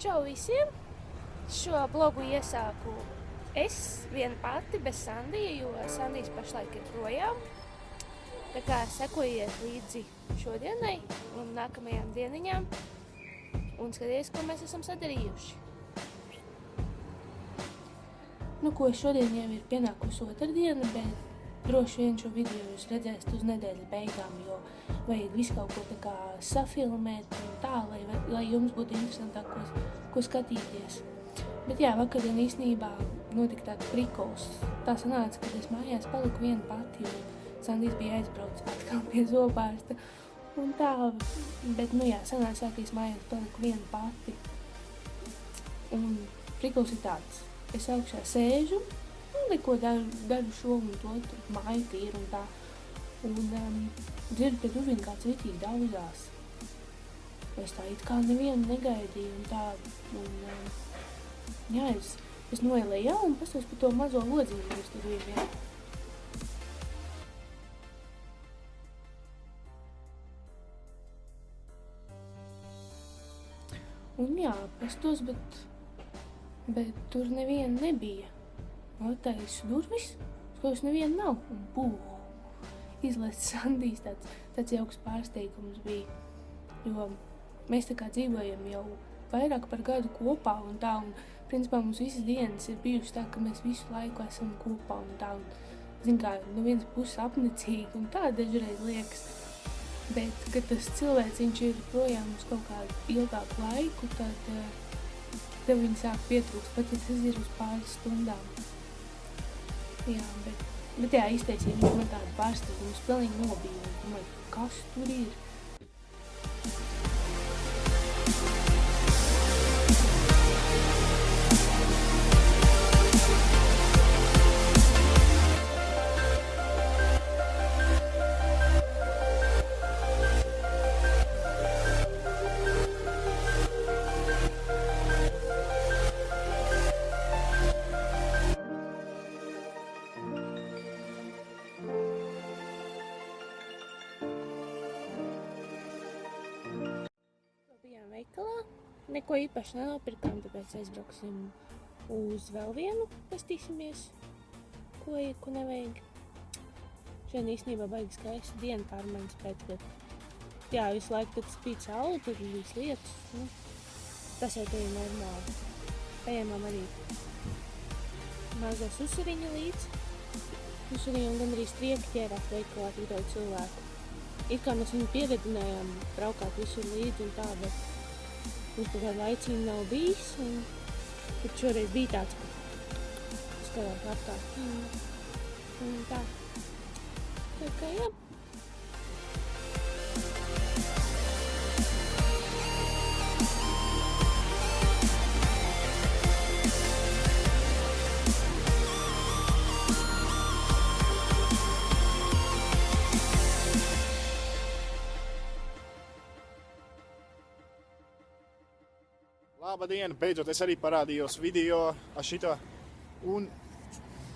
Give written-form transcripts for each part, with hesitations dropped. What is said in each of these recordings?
Čau visiem! Šo blogu iesāku es viena pati bez Sandija, jo Sandijs pašlaik ir projām. Tā kā sekojiet līdzi šodienai un nākamajām dieniņām un skaties, ko mēs esam sadarījuši. Nu, ko šodien jau ir pienākusi otrdiena, bet droši vien šo video jūs redzēsiet uz nedēļas beigām, jo vajag visu kaut ko tā kā safilmēt un tā, lai jums būtu interesantāk, ko skatīties. Bet jā, vakardien īstenībā notika tāds prikols. Tā sanāca, kad es mājās paliku viena pati, jo Sandijs bija aizbraucis atkal pie zobārsta. Un tā, bet nu jā, sanāca, ka es mājās paliku viena pati. Un prikols ir tāds. Es augšā sēžu un neko daru šo un to, māju tīru un tā. Un dzirdu, ka durvīm kāds ritīgi daudzās. Es tā it kā nevienu negaidīju un tā. Un jā, es noeju lejā un pastos par to mazo lodziņu, kas tur ir vien. Un jā, pastos, bet tur neviena nebija. Attaisu durvis, skatos neviena nav, un pūh, izlaists Sandijs, tāds jauks pārsteigums bija, jo mēs tā kā dzīvojam jau vairāk par gadu kopā un tā, un principā mums visas dienas ir bijušas tā, ka mēs visu laiku esam kopā un tā, un zin kā, no vienas puses apnicīgi un tā dažreiz liekas, bet, kad tas cilvēciņš ir projām uz kaut kādu ilgāku laiku, tad tev viņi sāk pietrūkst, pat ja tas ir uz pāris stundām. Jā, bet jā, izteicīgi man tādu pārsteigumu, es pilnīgi nobiju, un domāju, kas tur ir? Veikalā. Neko īpaši nenopirkām, tāpēc aizbrauksim uz vēl vienu, pastīsimies, ko ir, ko nevajag. Šodien īstenībā baigi skaista diena pārmaiņas pēc, bet jā, visu laiku, kad spīd saule, tur ir viss lietas. Nu, tas jau te ir normāli. Paņēmām arī mazo susuriņu līdzi. Susuriņu un gandrīz trieki ķērās veikalā tik daudz cilvēku. It kā mēs viņu pieredinājām braukāt visur līdzi un tā, bet mums kaut kāda laicīna nav bijis, bet šoreiz bija tāds, ka skatās apkārt. Un tā. Tā kā jā. Labdien, beidzot es arī parādījos video ar šito un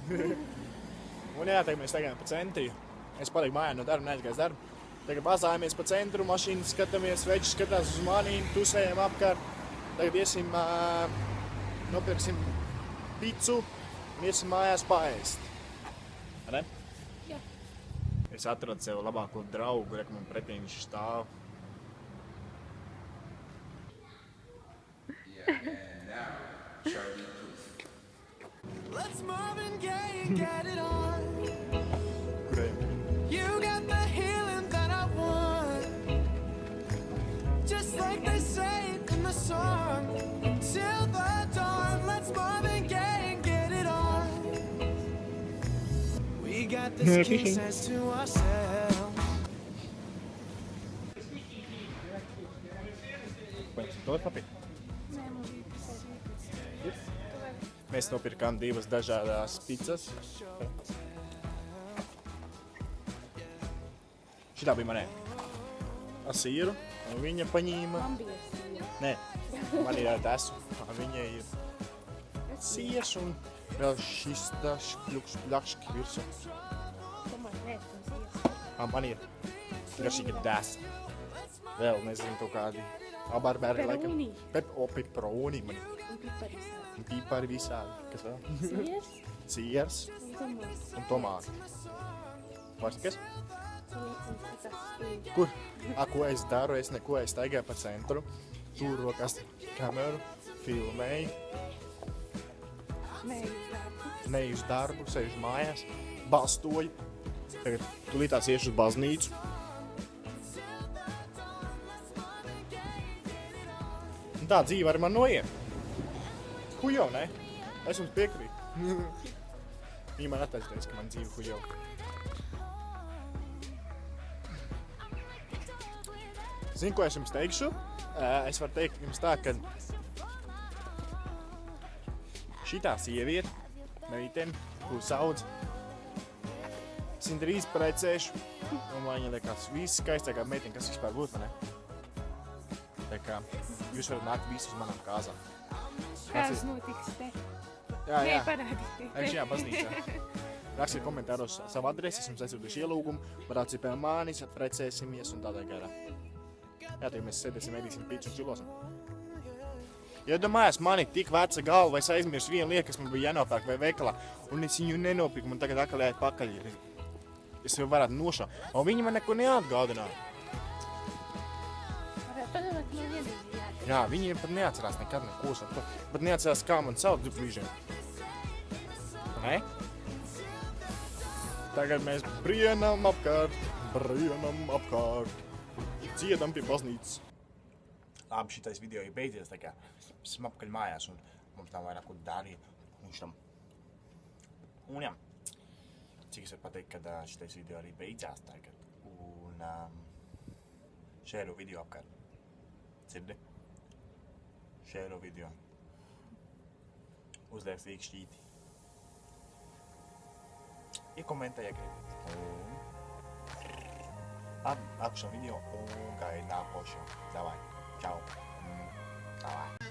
jā, tagad mēs tagad pa centri. Es paliku mājā no darba, neaizgāju darbu. Tagad bazājāmies pa centru, mašīnu skatāmies, veči skatās uz manīm, tusējam apkārt. Tagad iesim, nopirksim picu un iesim mājās paēst. Ne? Jā. Es atradu sev labāko draugu, reku man pretī viņš stāv. And now, Charlie Puth. Let's Marvin Gaye and get it on. You got the healing that I want. Just like they say in the song. Till the dawn, let's Marvin Gaye and get it on. We got this king says to ourselves. Mēs nopirkām divas dažādās picas. Šitā bija manē ar sīru, un viņa paņīma... Man bija sīra. Nē, man ir desu, viņai ir sīrs un vēl šis špļakški virsū. Domāju, nē, tas sīrs. Man ir garšīga desa. Vēl, nezinu, kaut kādi Abarbēri laikam. Pepperoni. Pepperoni man. Un pipari sāli. Un pipari visādi. Kas vēl? Siers Siers un tomāts. un tomāti. Vairs kas? Un tas spīd. Kur? Ko es daru? Es neko, es staigāju pa centru. Tur rokas kameru, filmēju, neju uz darbu, sēžu mājās, bastoju. Tagad tulītās iešu uz baznīcu. Un tā dzīve arī man noiet. Hujo, ne? Es jums piekrītu. Viņa man attaisnēs, ka man dzīve hujo. Zini, ko es jums teikšu? Es varu teikt jums tā, ka šitā sieviete, meitene, ko sauc, es viņu drīz precēšu, un lai viņa liekas viskaistākā meitene, kas vispār būtu, ne? Tā kā jūs varat nākt visi uz manām kāzām. Kāds notiks te? Jā. Parādīt. Šajā baznīcā. Rakstiet komentāros savu adresi, es jums aizsūtīšu ielūgumu, varētu pie manis, precēsimies un tādā garā. Jā, tagad mēs sēdēsim, ēdīsim pīču un čilosim. Ja domājās, man ir tik veca galva, vai es aizmirsu vienu lietu, kas man bija jānopērk vai veikalā, un es viņu nenopirku, man tagad atkal jāiet pakaļ. Es jau varētu nošaut, un viņi man neko neatgādināja. Varētu padomāt, man vienīgi jāatcerās. Jā, viņi pat neatcerās nekad neko, pat neatcerās, kā man sauc brīžiem. Ne? Tagad mēs brienam apkārt, dziedam pie baznīcas. Labi, šitais video ir beidzies, tā kā mēs esam apakaļ mājās un mums nav vairāk ko darīt. Un jā, cik es varu pateikt, ka šitais video arī beidzās tagad. Un šēro video apkārt. Dzirdi? Šēro video. Uzliek sīkšķīti. Iekomentē, ja gribi. Apšam video un gaidi nākošo. Davai. Čau. Davai.